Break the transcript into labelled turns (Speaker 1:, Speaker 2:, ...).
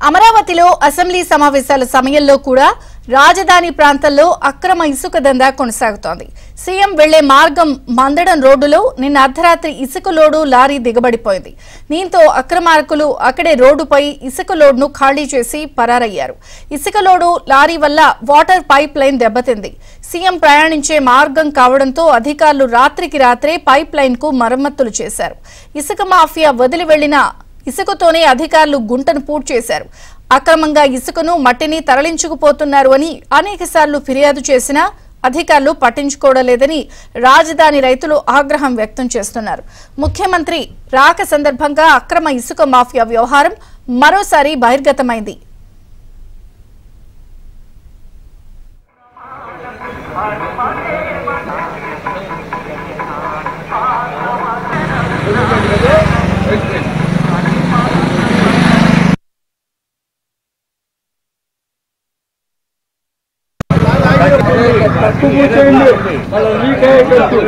Speaker 1: అమరావతిలో అసెంబ్లీ సమావేశాల సమయంలో కూడా రాజధాని ప్రాంతంలో అక్రమ ఇసుక దందా కొనసాగుతోంది. సీఎం వెళ్లే మార్గం మందడం రోడ్డులో నిన్న అర్ధరాత్రి ఇసుక లోడు లారీ దిగబడిపోయింది. దీంతో అక్రమార్కులు అక్కడే రోడ్డుపై ఇసుక లోడ్ను ఖాళీ చేసి పరారయ్యారు. ఇసుక లోడు లారీ వల్ల వాటర్ పైప్ లైన్ దెబ్బతింది. సీఎం ప్రయాణించే మార్గం కావడంతో అధికారులు రాత్రికి రాత్రే పైప్ లైన్ కు మరమ్మతులు చేశారు. ఇసుక మాఫియా వదిలి వెళ్లిన ఇసుకతోనే అధికారులు గుంటను పూర్తి చేశారు. అక్రమంగా ఇసుకను మట్టిని తరలించుకుపోతున్నారు అని అనేకసార్లు ఫిర్యాదు చేసినా అధికారులు పట్టించుకోవడం లేదని రాజధాని రైతులు ఆగ్రహం వ్యక్తం చేస్తున్నారు. ముఖ్యమంత్రి రాక సందర్భంగా అక్రమ ఇసుక మాఫియా వ్యవహారం మరోసారి బహిర్గతమైంది.
Speaker 2: తప్పు కూర్చోండి, మళ్ళీ లీక్ అయ్యేటట్టు